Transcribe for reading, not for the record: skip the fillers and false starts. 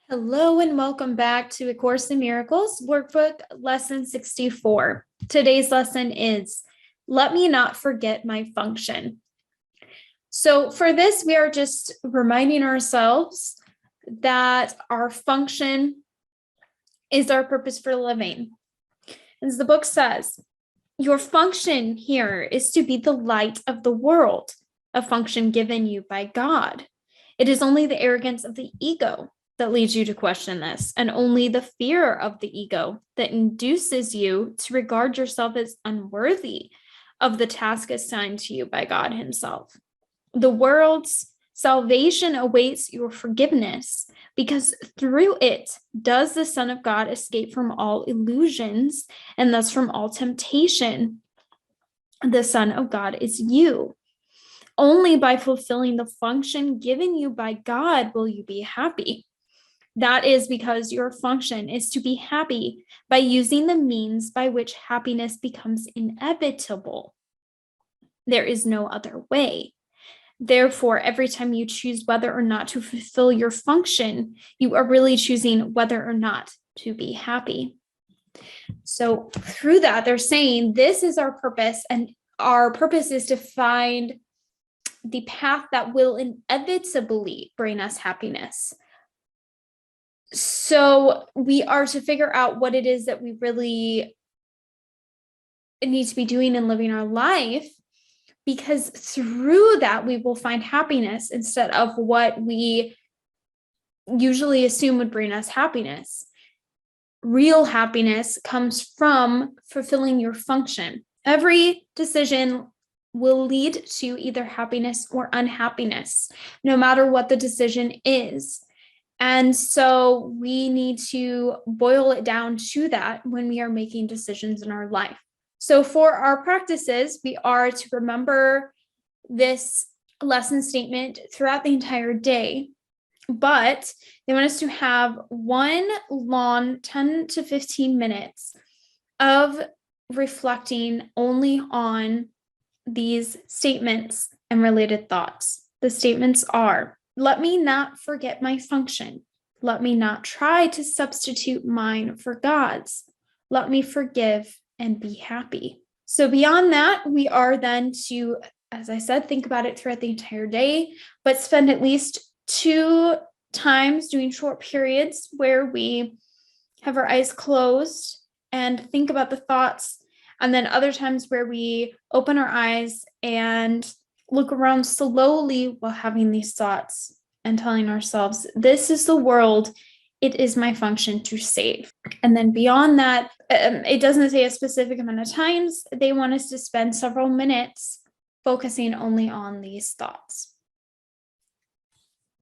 Hello and welcome back to A Course in Miracles, Workbook Lesson 64. Today's lesson is, Let Me Not Forget My Function. So for this, we are just reminding ourselves that our function is our purpose for living. As the book says, your function here is to be the light of the world, a function given you by God. It is only the arrogance of the ego that leads you to question this, and only the fear of the ego that induces you to regard yourself as unworthy of the task assigned to you by God Himself. The world's salvation awaits your forgiveness, because through it does the Son of God escape from all illusions and thus from all temptation. The Son of God is you. Only by fulfilling the function given you by God will you be happy. That is because your function is to be happy by using the means by which happiness becomes inevitable. There is no other way. Therefore, every time you choose whether or not to fulfill your function, you are really choosing whether or not to be happy. So through that, they're saying this is our purpose, and our purpose is to find the path that will inevitably bring us happiness. So we are to figure out what it is that we really need to be doing and living our life, because through that we will find happiness instead of what we usually assume would bring us happiness. Real happiness comes from fulfilling your function. Every decision will lead to either happiness or unhappiness, no matter what the decision is. And so we need to boil it down to that when we are making decisions in our life. So for our practices, we are to remember this lesson statement throughout the entire day, but they want us to have one long 10 to 15 minutes of reflecting only on these statements and related thoughts. The statements are, let me not forget my function. Let me not try to substitute mine for God's. Let me forgive and be happy. So beyond that, we are then to, as I said, think about it throughout the entire day, but spend at least 2 times doing short periods where we have our eyes closed and think about the thoughts, and then other times where we open our eyes and look around slowly while having these thoughts and telling ourselves, this is the world, it is my function to save. And then beyond that, it doesn't say a specific amount of times. They want us to spend several minutes focusing only on these thoughts.